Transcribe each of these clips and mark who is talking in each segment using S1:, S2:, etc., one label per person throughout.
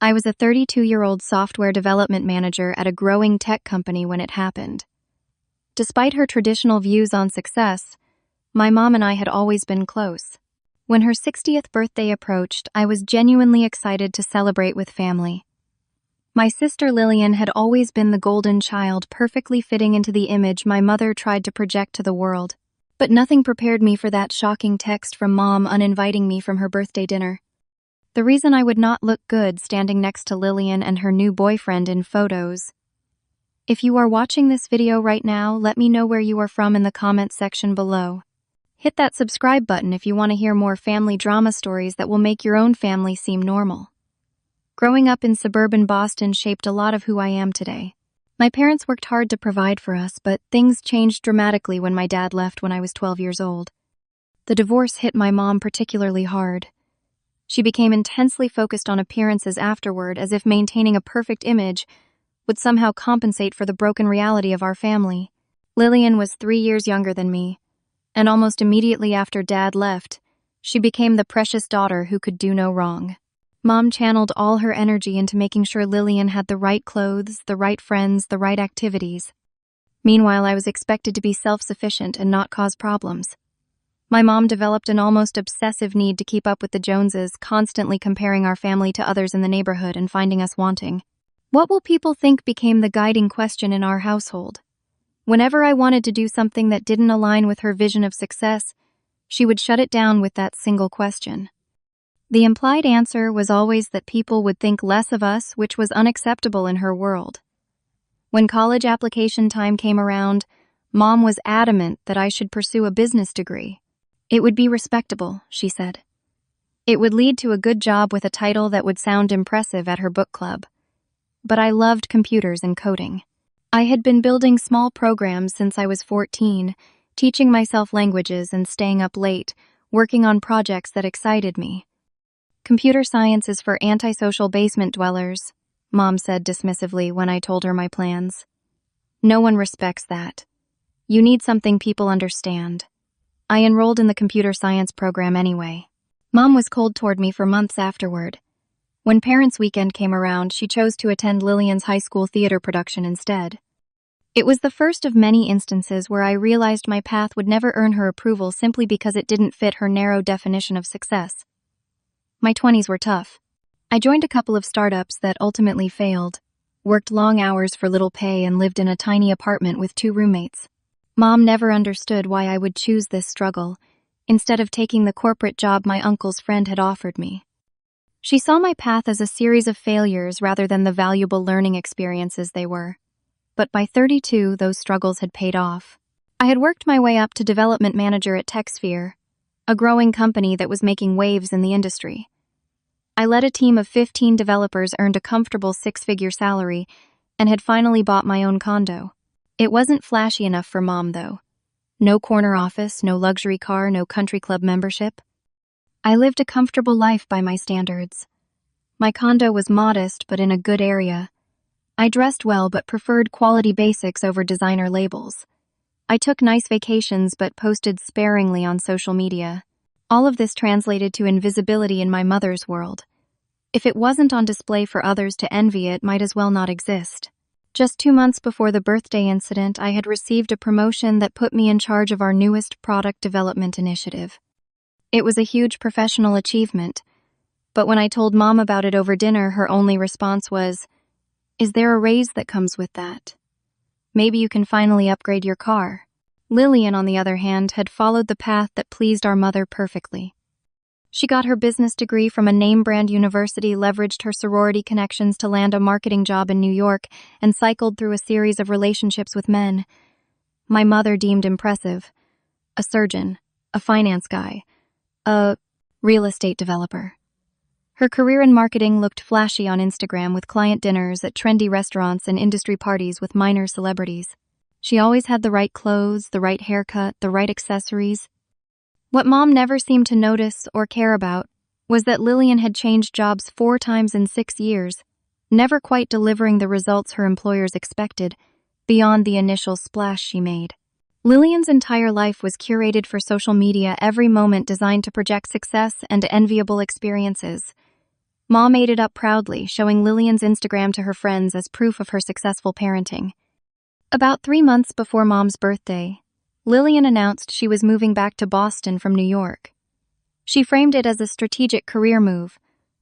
S1: I was a 32-year-old software development manager at a growing tech company when it happened. Despite her traditional views on success, my mom and I had always been close. When her 60th birthday approached, I was genuinely excited to celebrate with family. My sister Lillian had always been the golden child, perfectly fitting into the image my mother tried to project to the world. But nothing prepared me for that shocking text from Mom uninviting me from her birthday dinner. The reason I would not look good standing next to Lillian and her new boyfriend in photos. If you are watching this video right now, let me know where you are from in the comments section below. Hit that subscribe button if you want to hear more family drama stories that will make your own family seem normal. Growing up in suburban Boston shaped a lot of who I am today. My parents worked hard to provide for us, but things changed dramatically when my dad left when I was 12 years old. The divorce hit my mom particularly hard. She became intensely focused on appearances afterward, as if maintaining a perfect image would somehow compensate for the broken reality of our family. Lillian was 3 years younger than me, and almost immediately after Dad left, she became the precious daughter who could do no wrong. Mom channeled all her energy into making sure Lillian had the right clothes, the right friends, the right activities. Meanwhile, I was expected to be self-sufficient and not cause problems. My mom developed an almost obsessive need to keep up with the Joneses, constantly comparing our family to others in the neighborhood and finding us wanting. What will people think became the guiding question in our household. Whenever I wanted to do something that didn't align with her vision of success, she would shut it down with that single question. The implied answer was always that people would think less of us, which was unacceptable in her world. When college application time came around, Mom was adamant that I should pursue a business degree. It would be respectable, she said. It would lead to a good job with a title that would sound impressive at her book club. But I loved computers and coding. I had been building small programs since I was 14, teaching myself languages and staying up late, working on projects that excited me. Computer science is for antisocial basement dwellers, Mom said dismissively when I told her my plans. No one respects that. You need something people understand. I enrolled in the computer science program anyway. Mom was cold toward me for months afterward. When Parents' Weekend came around, she chose to attend Lillian's high school theater production instead. It was the first of many instances where I realized my path would never earn her approval simply because it didn't fit her narrow definition of success. My 20s were tough. I joined a couple of startups that ultimately failed, worked long hours for little pay, and lived in a tiny apartment with 2 roommates. Mom never understood why I would choose this struggle, instead of taking the corporate job my uncle's friend had offered me. She saw my path as a series of failures rather than the valuable learning experiences they were. But by 32, those struggles had paid off. I had worked my way up to development manager at TechSphere, a growing company that was making waves in the industry. I led a team of 15 developers, earned a comfortable 6-figure salary, and had finally bought my own condo. It wasn't flashy enough for Mom, though. No corner office, no luxury car, no country club membership. I lived a comfortable life by my standards. My condo was modest, but in a good area. I dressed well, but preferred quality basics over designer labels. I took nice vacations, but posted sparingly on social media. All of this translated to invisibility in my mother's world. If it wasn't on display for others to envy, it might as well not exist. Just 2 months before the birthday incident, I had received a promotion that put me in charge of our newest product development initiative. It was a huge professional achievement, but when I told Mom about it over dinner, her only response was, "Is there a raise that comes with that? Maybe you can finally upgrade your car." Lillian, on the other hand, had followed the path that pleased our mother perfectly. She got her business degree from a name-brand university, leveraged her sorority connections to land a marketing job in New York, and cycled through a series of relationships with men my mother deemed impressive: a surgeon, a finance guy, a real estate developer. Her career in marketing looked flashy on Instagram, with client dinners at trendy restaurants and industry parties with minor celebrities. She always had the right clothes, the right haircut, the right accessories. What Mom never seemed to notice or care about was that Lillian had changed jobs 4 times in 6 years, never quite delivering the results her employers expected, beyond the initial splash she made. Lillian's entire life was curated for social media, every moment designed to project success and enviable experiences. Mom ate it up proudly, showing Lillian's Instagram to her friends as proof of her successful parenting. About 3 months before Mom's birthday, Lillian announced she was moving back to Boston from New York. She framed it as a strategic career move,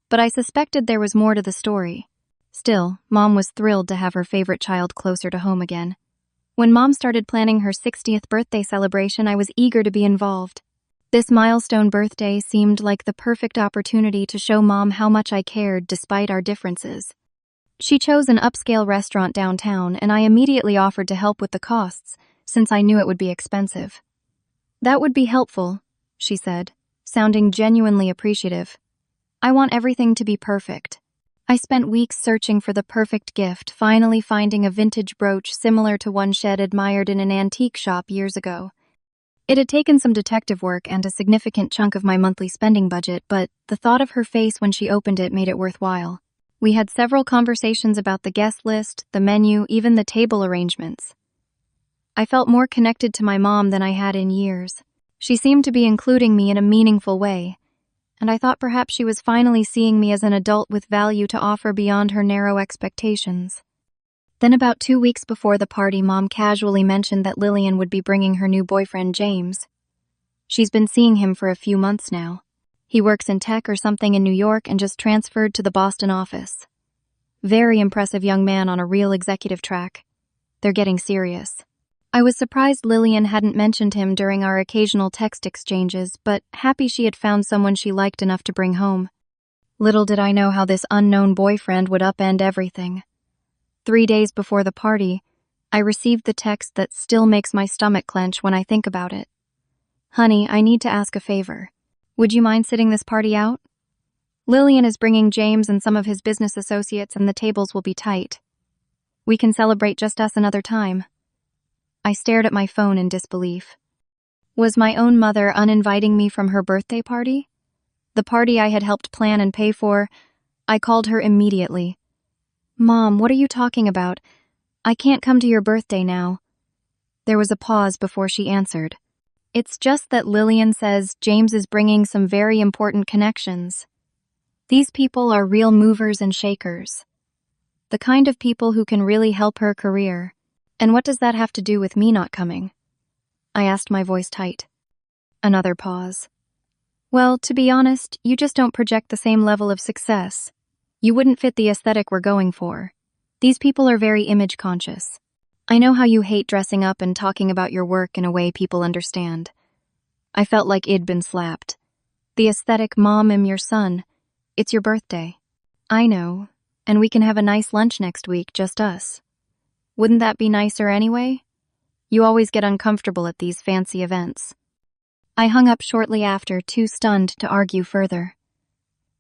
S1: but I suspected there was more to the story. Still, Mom was thrilled to have her favorite child closer to home again. When Mom started planning her 60th birthday celebration, I was eager to be involved. This milestone birthday seemed like the perfect opportunity to show Mom how much I cared despite our differences. She chose an upscale restaurant downtown, and I immediately offered to help with the costs, since I knew it would be expensive. "That would be helpful," she said, sounding genuinely appreciative. "I want everything to be perfect." I spent weeks searching for the perfect gift, finally finding a vintage brooch similar to one she'd admired in an antique shop years ago. It had taken some detective work and a significant chunk of my monthly spending budget, but the thought of her face when she opened it made it worthwhile. We had several conversations about the guest list, the menu, even the table arrangements. I felt more connected to my mom than I had in years. She seemed to be including me in a meaningful way, and I thought perhaps she was finally seeing me as an adult with value to offer beyond her narrow expectations. Then about 2 weeks before the party, Mom casually mentioned that Lillian would be bringing her new boyfriend, James. She's been seeing him for a few months now. He works in tech or something in New York and just transferred to the Boston office. Very impressive young man on a real executive track. They're getting serious. I was surprised Lillian hadn't mentioned him during our occasional text exchanges, but happy she had found someone she liked enough to bring home. Little did I know how this unknown boyfriend would upend everything. 3 days before the party, I received the text that still makes my stomach clench when I think about it. "Honey, I need to ask a favor. Would you mind sitting this party out? Lillian is bringing James and some of his business associates, and the tables will be tight. We can celebrate just us another time." I stared at my phone in disbelief. Was my own mother uninviting me from her birthday party? The party I had helped plan and pay for? I called her immediately. "Mom, what are you talking about? I can't come to your birthday now." There was a pause before she answered. "It's just that Lillian says James is bringing some very important connections. These people are real movers and shakers. The kind of people who can really help her career. And what does that have to do with me not coming?" I asked, my voice tight. Another pause. "Well, to be honest, you just don't project the same level of success. You wouldn't fit the aesthetic we're going for. These people are very image conscious. I know how you hate dressing up and talking about your work in a way people understand." I felt like I'd been slapped. "The aesthetic, Mom, I'm your son. It's your birthday." "I know, and we can have a nice lunch next week, just us. Wouldn't that be nicer anyway? You always get uncomfortable at these fancy events." I hung up shortly after, too stunned to argue further.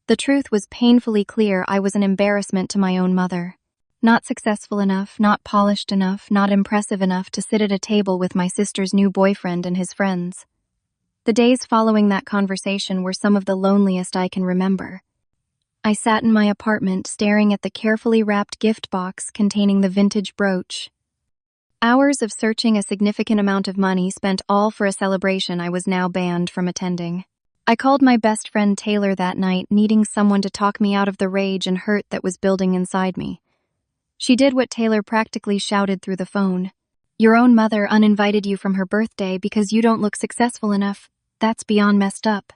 S1: The truth was painfully clear. I was an embarrassment to my own mother. Not successful enough, not polished enough, not impressive enough to sit at a table with my sister's new boyfriend and his friends. The days following that conversation were some of the loneliest I can remember. I sat in my apartment staring at the carefully wrapped gift box containing the vintage brooch. Hours of searching, a significant amount of money spent, all for a celebration I was now banned from attending. I called my best friend Taylor that night, needing someone to talk me out of the rage and hurt that was building inside me. She did what Taylor practically shouted through the phone. "Your own mother uninvited you from her birthday because you don't look successful enough. That's beyond messed up."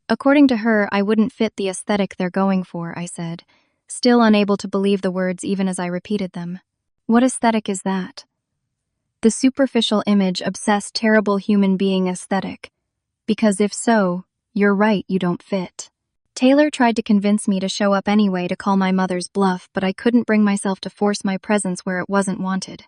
S1: According to her, I wouldn't fit the aesthetic they're going for, I said, still unable to believe the words even as I repeated them. "What aesthetic is that?" "The superficial image, obsessed, terrible human being aesthetic. Because if so, you're right, you don't fit." Taylor tried to convince me to show up anyway, to call my mother's bluff, but I couldn't bring myself to force my presence where it wasn't wanted.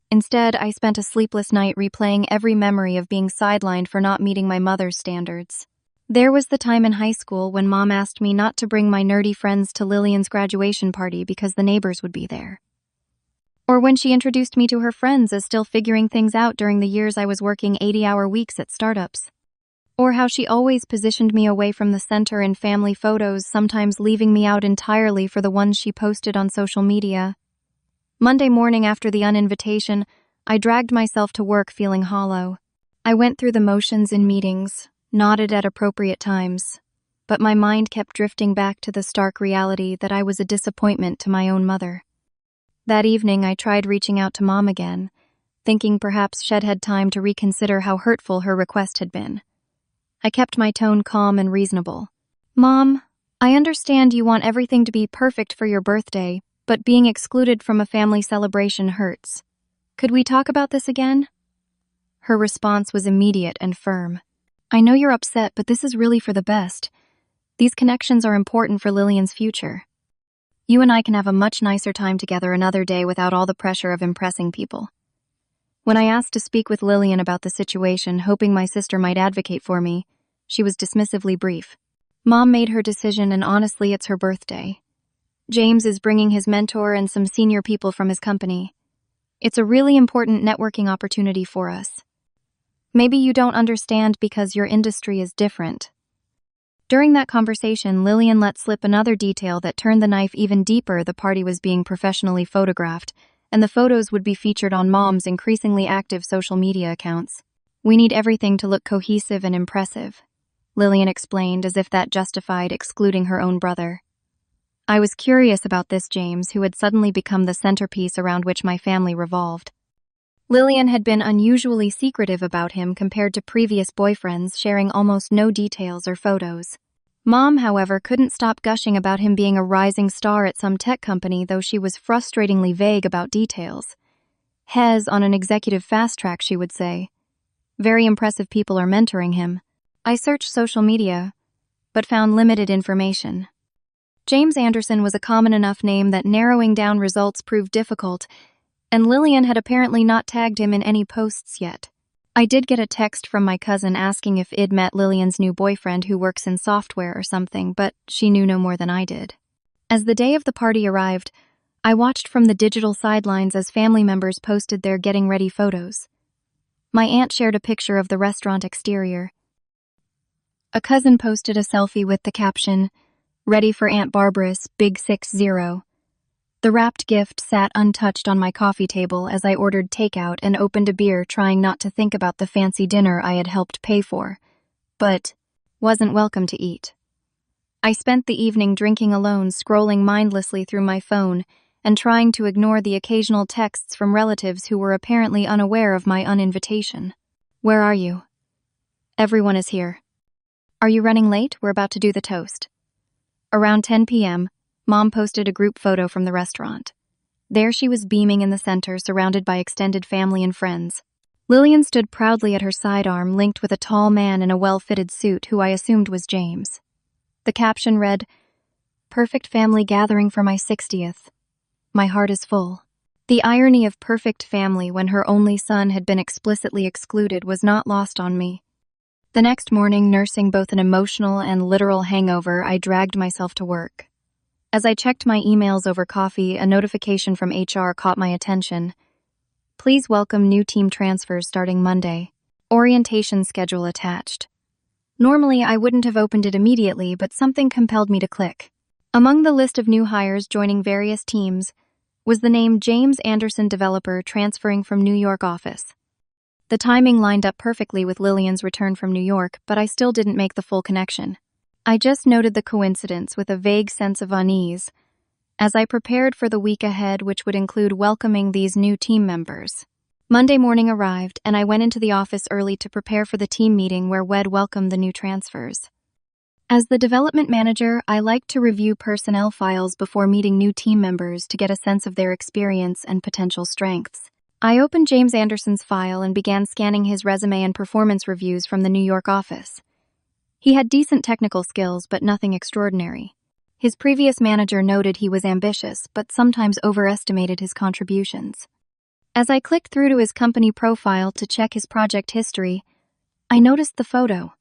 S1: Instead, I spent a sleepless night replaying every memory of being sidelined for not meeting my mother's standards. There was the time in high school when Mom asked me not to bring my nerdy friends to Lillian's graduation party because the neighbors would be there. Or when she introduced me to her friends as still figuring things out during the years I was working 80-hour weeks at startups. Or how she always positioned me away from the center in family photos, sometimes leaving me out entirely for the ones she posted on social media. Monday morning after the uninvitation, I dragged myself to work feeling hollow. I went through the motions in meetings, nodded at appropriate times, but my mind kept drifting back to the stark reality that I was a disappointment to my own mother. That evening, I tried reaching out to Mom again, thinking perhaps she'd had time to reconsider how hurtful her request had been. I kept my tone calm and reasonable. "Mom, I understand you want everything to be perfect for your birthday, but being excluded from a family celebration hurts. Could we talk about this again?" Her response was immediate and firm. "I know you're upset, but this is really for the best. These connections are important for Lillian's future. You and I can have a much nicer time together another day without all the pressure of impressing people." When I asked to speak with Lillian about the situation, hoping my sister might advocate for me, she was dismissively brief. "Mom made her decision, and honestly, it's her birthday. James is bringing his mentor and some senior people from his company. It's a really important networking opportunity for us. Maybe you don't understand because your industry is different." During that conversation, Lillian let slip another detail that turned the knife even deeper. The party was being professionally photographed, and the photos would be featured on Mom's increasingly active social media accounts. "We need everything to look cohesive and impressive," Lillian explained, as if that justified excluding her own brother. I was curious about this James, who had suddenly become the centerpiece around which my family revolved. Lillian had been unusually secretive about him compared to previous boyfriends, sharing almost no details or photos. Mom, however, couldn't stop gushing about him being a rising star at some tech company, though she was frustratingly vague about details. "Hez on an executive fast track," she would say. "Very impressive people are mentoring him." I searched social media, but found limited information. James Anderson was a common enough name that narrowing down results proved difficult, and Lillian had apparently not tagged him in any posts yet. I did get a text from my cousin asking if I'd met Lillian's new boyfriend who works in software or something, but she knew no more than I did. As the day of the party arrived, I watched from the digital sidelines as family members posted their getting ready photos. My aunt shared a picture of the restaurant exterior. A cousin posted a selfie with the caption, "Ready for Aunt Barbara's Big 60. The wrapped gift sat untouched on my coffee table as I ordered takeout and opened a beer, trying not to think about the fancy dinner I had helped pay for, but wasn't welcome to eat. I spent the evening drinking alone, scrolling mindlessly through my phone and trying to ignore the occasional texts from relatives who were apparently unaware of my uninvitation. "Where are you?" "Everyone is here." "Are you running late? We're about to do the toast." Around 10 p.m., Mom posted a group photo from the restaurant. There she was beaming in the center, surrounded by extended family and friends. Lillian stood proudly at her sidearm, linked with a tall man in a well-fitted suit who I assumed was James. The caption read, "Perfect family gathering for my 60th. My heart is full." The irony of perfect family when her only son had been explicitly excluded was not lost on me. The next morning, nursing both an emotional and literal hangover, I dragged myself to work. As I checked my emails over coffee, a notification from HR caught my attention. "Please welcome new team transfers starting Monday. Orientation schedule attached." Normally, I wouldn't have opened it immediately, but something compelled me to click. Among the list of new hires joining various teams was the name James Anderson, developer transferring from New York office. The timing lined up perfectly with Lillian's return from New York, but I still didn't make the full connection. I just noted the coincidence with a vague sense of unease as I prepared for the week ahead, which would include welcoming these new team members. Monday morning arrived, and I went into the office early to prepare for the team meeting where we'd welcome the new transfers. As the development manager, I like to review personnel files before meeting new team members to get a sense of their experience and potential strengths. I opened James Anderson's file and began scanning his resume and performance reviews from the New York office. He had decent technical skills, but nothing extraordinary. His previous manager noted he was ambitious, but sometimes overestimated his contributions. As I clicked through to his company profile to check his project history, I noticed the photo.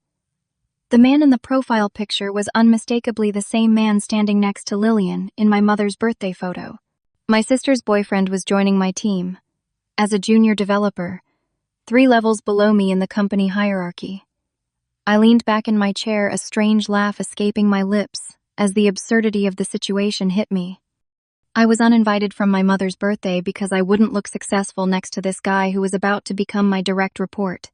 S1: The man in the profile picture was unmistakably the same man standing next to Lillian in my mother's birthday photo. My sister's boyfriend was joining my team as a junior developer, 3 levels below me in the company hierarchy. I leaned back in my chair, a strange laugh escaping my lips as the absurdity of the situation hit me. I was uninvited from my mother's birthday because I wouldn't look successful next to this guy who was about to become my direct report.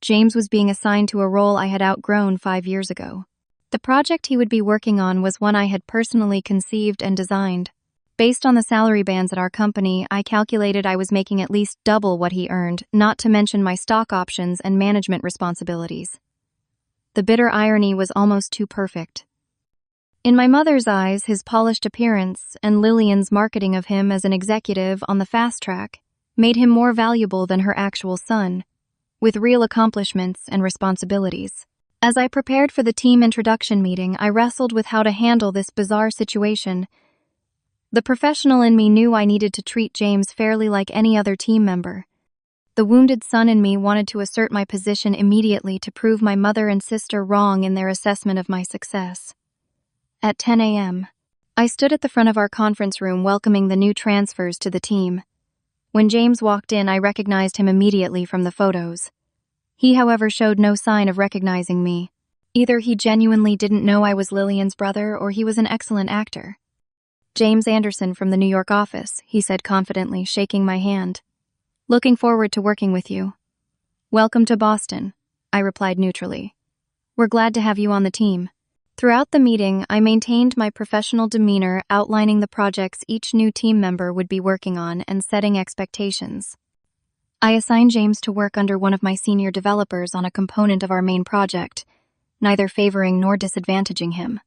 S1: James was being assigned to a role I had outgrown 5 years ago. The project he would be working on was one I had personally conceived and designed. Based on the salary bands at our company, I calculated I was making at least double what he earned, not to mention my stock options and management responsibilities. The bitter irony was almost too perfect. In my mother's eyes, his polished appearance and Lillian's marketing of him as an executive on the fast track made him more valuable than her actual son, with real accomplishments and responsibilities. As I prepared for the team introduction meeting, I wrestled with how to handle this bizarre situation. The professional in me knew I needed to treat James fairly like any other team member. The wounded son in me wanted to assert my position immediately to prove my mother and sister wrong in their assessment of my success. At 10 a.m., I stood at the front of our conference room welcoming the new transfers to the team. When James walked in, I recognized him immediately from the photos. He, however, showed no sign of recognizing me. Either he genuinely didn't know I was Lillian's brother, or he was an excellent actor. "James Anderson from the New York office," he said confidently, shaking my hand. "Looking forward to working with you." "Welcome to Boston," I replied neutrally. "We're glad to have you on the team." Throughout the meeting, I maintained my professional demeanor, outlining the projects each new team member would be working on and setting expectations. I assigned James to work under one of my senior developers on a component of our main project, neither favoring nor disadvantaging him.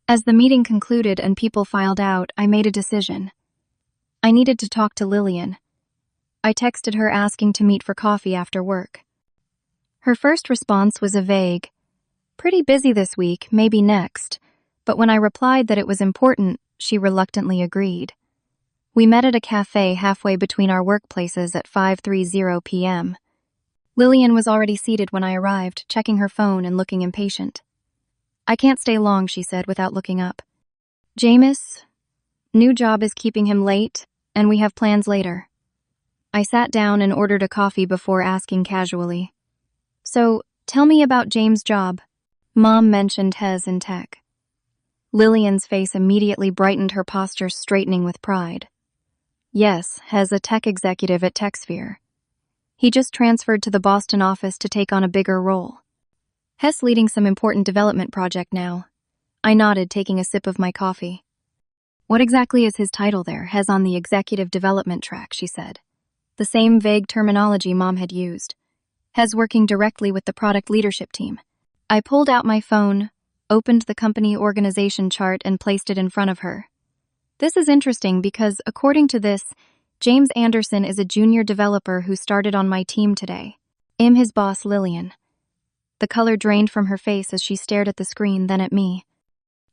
S1: As the meeting concluded and people filed out, I made a decision. I needed to talk to Lillian. I texted her asking to meet for coffee after work. Her first response was a vague, "Pretty busy this week, maybe next," but when I replied that it was important, she reluctantly agreed. We met at a cafe halfway between our workplaces at 5:30 p.m. Lillian was already seated when I arrived, checking her phone and looking impatient. "I can't stay long," she said without looking up. "James, new job is keeping him late, and we have plans later." I sat down and ordered a coffee before asking casually, "So, tell me about James' job." Mom mentioned Hez in tech. Lillian's face immediately brightened, her posture straightening with pride. "Yes, Hez, a tech executive at TechSphere. He just transferred to the Boston office to take on a bigger role. Hez leading some important development project now." I nodded, taking a sip of my coffee. "What exactly is his title there?" "Hez on the executive development track," she said. The same vague terminology Mom had used. "Hez working directly with the product leadership team." I pulled out my phone, opened the company organization chart, and placed it in front of her. "This is interesting because, according to this, James Anderson is a junior developer who started on my team today. I'm his boss, Lillian." The color drained from her face as she stared at the screen, then at me.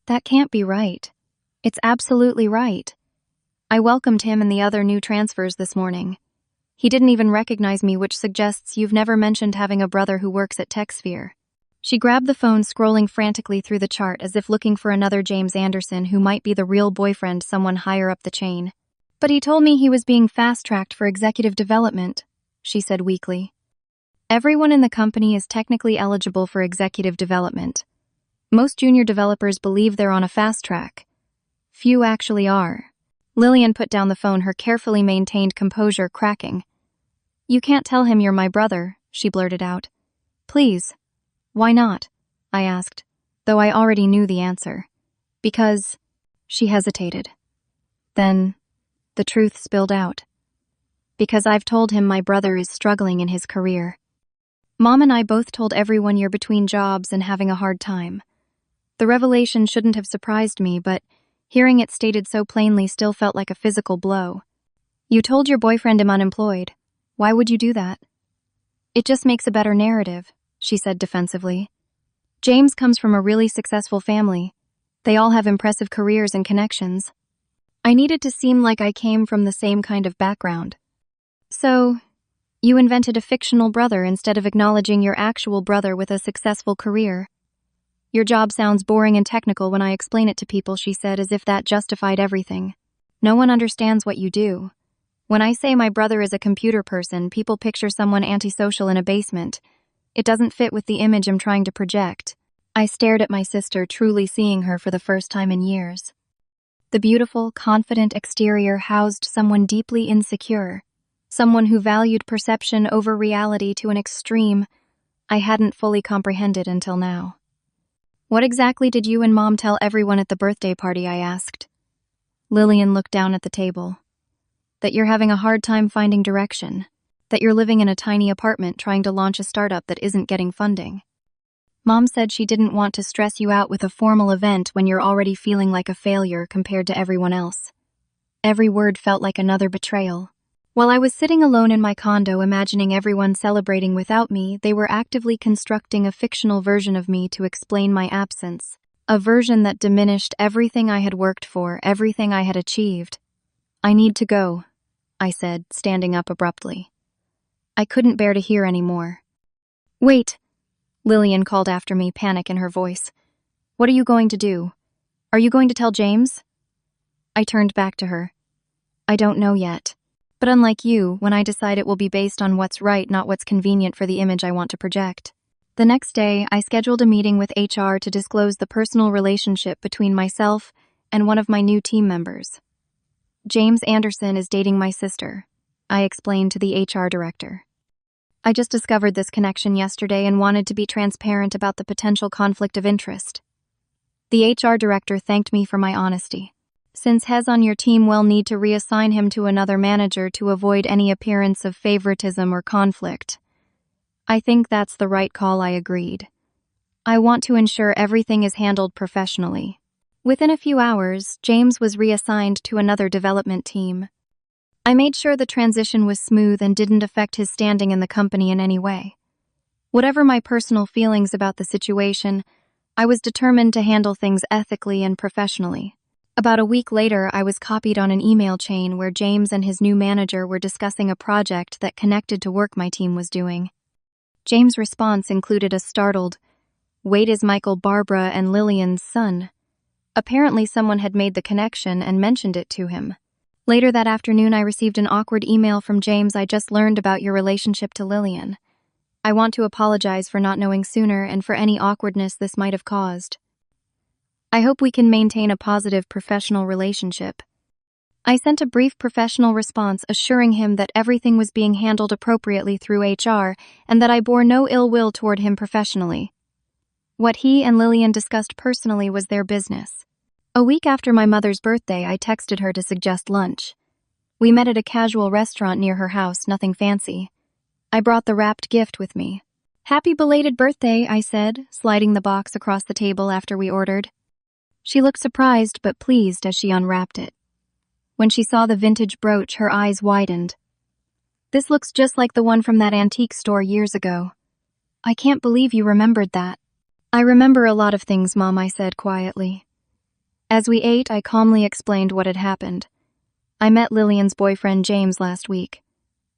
S1: "That can't be right." "It's absolutely right. I welcomed him and the other new transfers this morning. He didn't even recognize me, which suggests you've never mentioned having a brother who works at TechSphere." She grabbed the phone, scrolling frantically through the chart as if looking for another James Anderson who might be the real boyfriend, someone higher up the chain. "But he told me he was being fast-tracked for executive development," she said weakly. "Everyone in the company is technically eligible for executive development. Most junior developers believe they're on a fast track. Few actually are." Lillian put down the phone, her carefully maintained composure cracking. "You can't tell him you're my brother," she blurted out. "Please." "Why not?" I asked, though I already knew the answer. "Because—" She hesitated. Then, the truth spilled out. "Because I've told him my brother is struggling in his career. Mom and I both told everyone you're between jobs and having a hard time. The revelation shouldn't have surprised me, but hearing it stated so plainly still felt like a physical blow. You told your boyfriend I'm unemployed. Why would you do that?" "It just makes a better narrative," she said defensively. "James comes from a really successful family. They all have impressive careers and connections. I needed to seem like I came from the same kind of background. So, you invented a fictional brother instead of acknowledging your actual brother with a successful career. Your job sounds boring and technical when I explain it to people," she said, as if that justified everything. "No one understands what you do. When I say my brother is a computer person, people picture someone antisocial in a basement. It doesn't fit with the image I'm trying to project." I stared at my sister, truly seeing her for the first time in years. The beautiful, confident exterior housed someone deeply insecure, someone who valued perception over reality to an extreme I hadn't fully comprehended until now. What exactly did you and Mom tell everyone at the birthday party? I asked. Lillian looked down at the table. That you're having a hard time finding direction. That you're living in a tiny apartment trying to launch a startup that isn't getting funding. Mom said she didn't want to stress you out with a formal event when you're already feeling like a failure compared to everyone else. Every word felt like another betrayal. While I was sitting alone in my condo imagining everyone celebrating without me, they were actively constructing a fictional version of me to explain my absence. A version that diminished everything I had worked for, everything I had achieved. I need to go, I said, standing up abruptly. I couldn't bear to hear any more. Wait, Lillian called after me, panic in her voice. What are you going to do? Are you going to tell James? I turned back to her. I don't know yet. But unlike you, when I decide it will be based on what's right, not what's convenient for the image I want to project. The next day, I scheduled a meeting with HR to disclose the personal relationship between myself and one of my new team members. James Anderson is dating my sister, I explained to the HR director. I just discovered this connection yesterday and wanted to be transparent about the potential conflict of interest. The HR director thanked me for my honesty. Since Hez on your team will need to reassign him to another manager to avoid any appearance of favoritism or conflict. I think that's the right call, I agreed. I want to ensure everything is handled professionally. Within a few hours, James was reassigned to another development team. I made sure the transition was smooth and didn't affect his standing in the company in any way. Whatever my personal feelings about the situation, I was determined to handle things ethically and professionally. About a week later, I was copied on an email chain where James and his new manager were discussing a project that connected to work my team was doing. James' response included a startled, "Wait, is Michael Barbara and Lillian's son?" Apparently someone had made the connection and mentioned it to him. Later that afternoon, I received an awkward email from James. I just learned about your relationship to Lillian. I want to apologize for not knowing sooner and for any awkwardness this might have caused. I hope we can maintain a positive professional relationship. I sent a brief professional response assuring him that everything was being handled appropriately through HR and that I bore no ill will toward him professionally. What he and Lillian discussed personally was their business. A week after my mother's birthday, I texted her to suggest lunch. We met at a casual restaurant near her house, nothing fancy. I brought the wrapped gift with me. "Happy belated birthday," I said, sliding the box across the table after we ordered. She looked surprised but pleased as she unwrapped it. When she saw the vintage brooch, her eyes widened. "This looks just like the one from that antique store years ago. I can't believe you remembered that." "I remember a lot of things, Mom," I said quietly. As we ate, I calmly explained what had happened. I met Lillian's boyfriend James last week.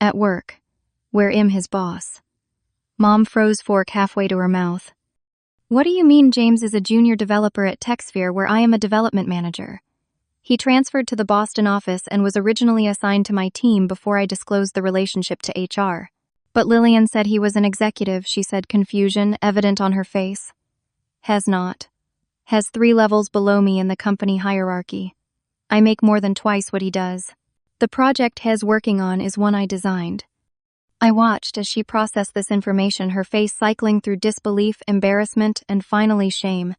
S1: At work, where I'm his boss. Mom froze fork halfway to her mouth. "What do you mean James is a junior developer at TechSphere where I am a development manager? He transferred to the Boston office and was originally assigned to my team before I disclosed the relationship to HR. But Lillian said he was an executive," she said, confusion evident on her face. "Has not. Has 3 levels below me in the company hierarchy. I make more than twice what he does. The project Hez working on is one I designed." I watched as she processed this information, her face cycling through disbelief, embarrassment, and finally shame.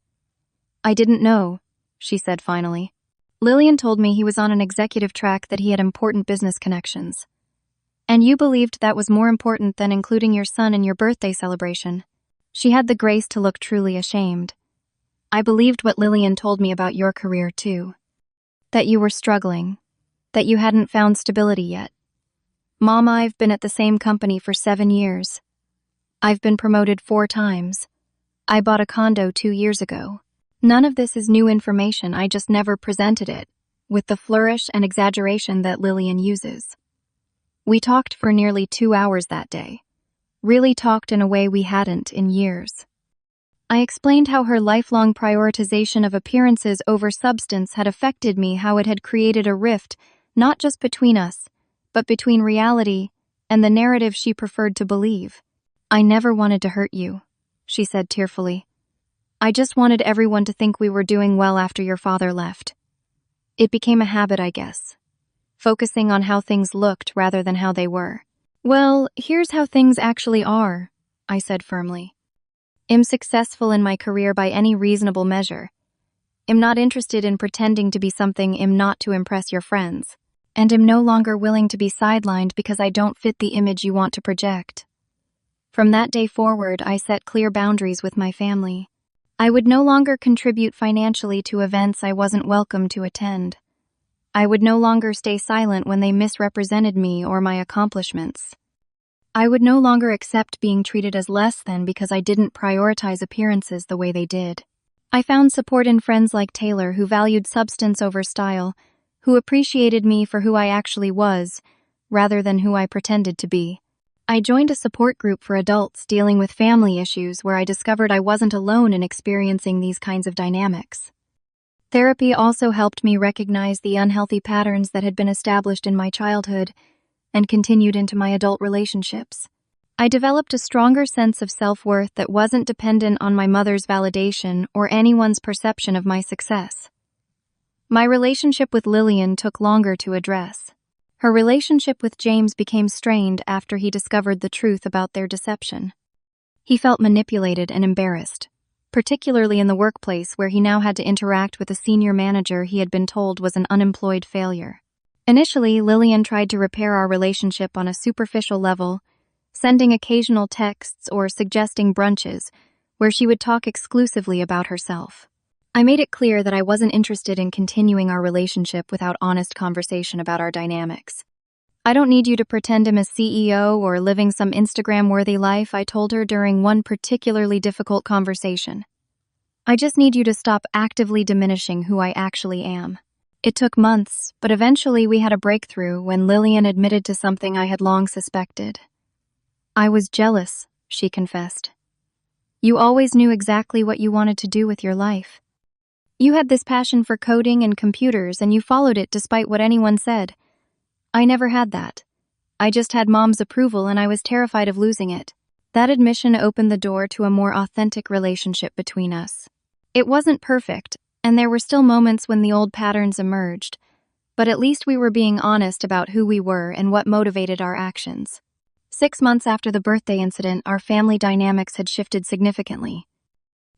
S1: "I didn't know," she said finally. "Lillian told me he was on an executive track, that he had important business connections. And you believed that was more important than including your son in your birthday celebration." She had the grace to look truly ashamed. "I believed what Lillian told me about your career, too. That you were struggling. That you hadn't found stability yet. Mom, I've been at the same company for 7 years. I've been promoted 4 times. I bought a condo 2 years ago. None of this is new information, I just never presented it, with the flourish and exaggeration that Lillian uses." We talked for nearly 2 hours that day. Really talked in a way we hadn't in years. I explained how her lifelong prioritization of appearances over substance had affected me, how it had created a rift, not just between us, but between reality and the narrative she preferred to believe. "I never wanted to hurt you," she said tearfully. "I just wanted everyone to think we were doing well after your father left. It became a habit, I guess. Focusing on how things looked rather than how they were." "Well, here's how things actually are," I said firmly. Am successful in my career by any reasonable measure. Am not interested in pretending to be something am not to impress your friends. And am no longer willing to be sidelined because I don't fit the image you want to project. From that day forward, I set clear boundaries with my family. I would no longer contribute financially to events I wasn't welcome to attend. I would no longer stay silent when they misrepresented me or my accomplishments. I would no longer accept being treated as less than because I didn't prioritize appearances the way they did. I found support in friends like Taylor who valued substance over style, who appreciated me for who I actually was, rather than who I pretended to be. I joined a support group for adults dealing with family issues where I discovered I wasn't alone in experiencing these kinds of dynamics. Therapy also helped me recognize the unhealthy patterns that had been established in my childhood and continued into my adult relationships. I developed a stronger sense of self-worth that wasn't dependent on my mother's validation or anyone's perception of my success. My relationship with Lillian took longer to address. Her relationship with James became strained after he discovered the truth about their deception. He felt manipulated and embarrassed, particularly in the workplace where he now had to interact with a senior manager he had been told was an unemployed failure. Initially, Lillian tried to repair our relationship on a superficial level, sending occasional texts or suggesting brunches where she would talk exclusively about herself. I made it clear that I wasn't interested in continuing our relationship without honest conversation about our dynamics. I don't need you to pretend I'm a CEO or living some Instagram-worthy life, I told her during one particularly difficult conversation. I just need you to stop actively diminishing who I actually am. It took months, but eventually we had a breakthrough when Lillian admitted to something I had long suspected. I was jealous, she confessed. You always knew exactly what you wanted to do with your life. You had this passion for coding and computers, and you followed it despite what anyone said. I never had that. I just had Mom's approval, and I was terrified of losing it. That admission opened the door to a more authentic relationship between us. It wasn't perfect, and there were still moments when the old patterns emerged, but at least we were being honest about who we were and what motivated our actions. 6 months after the birthday incident, our family dynamics had shifted significantly.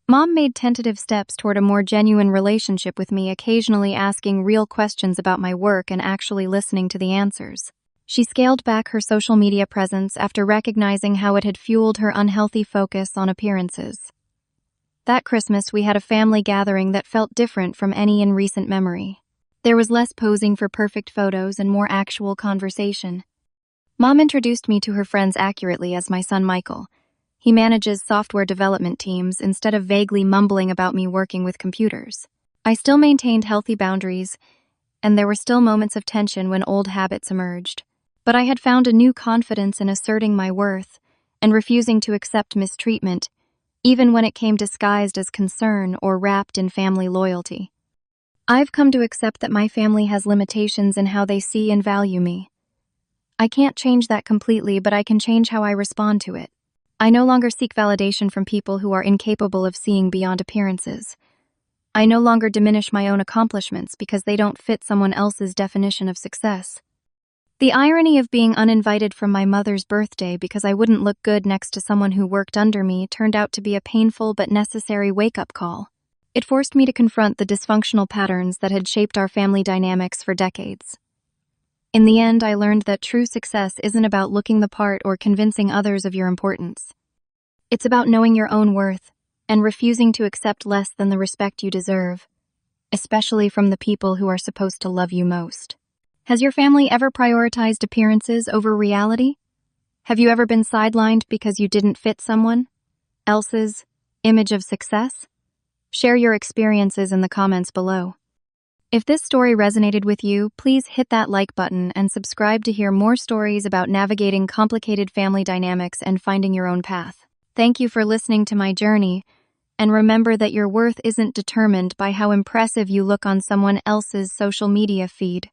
S1: Mom made tentative steps toward a more genuine relationship with me, occasionally asking real questions about my work and actually listening to the answers. She scaled back her social media presence after recognizing how it had fueled her unhealthy focus on appearances. That Christmas, we had a family gathering that felt different from any in recent memory. There was less posing for perfect photos and more actual conversation. Mom introduced me to her friends accurately as my son Michael. He manages software development teams instead of vaguely mumbling about me working with computers. I still maintained healthy boundaries, and there were still moments of tension when old habits emerged. But I had found a new confidence in asserting my worth and refusing to accept mistreatment, even when it came disguised as concern or wrapped in family loyalty. I've come to accept that my family has limitations in how they see and value me. I can't change that completely, but I can change how I respond to it. I no longer seek validation from people who are incapable of seeing beyond appearances. I no longer diminish my own accomplishments because they don't fit someone else's definition of success. The irony of being uninvited from my mother's birthday because I wouldn't look good next to someone who worked under me turned out to be a painful but necessary wake-up call. It forced me to confront the dysfunctional patterns that had shaped our family dynamics for decades. In the end, I learned that true success isn't about looking the part or convincing others of your importance. It's about knowing your own worth and refusing to accept less than the respect you deserve, especially from the people who are supposed to love you most. Has your family ever prioritized appearances over reality? Have you ever been sidelined because you didn't fit someone else's image of success? Share your experiences in the comments below. If this story resonated with you, please hit that like button and subscribe to hear more stories about navigating complicated family dynamics and finding your own path. Thank you for listening to my journey, and remember that your worth isn't determined by how impressive you look on someone else's social media feed.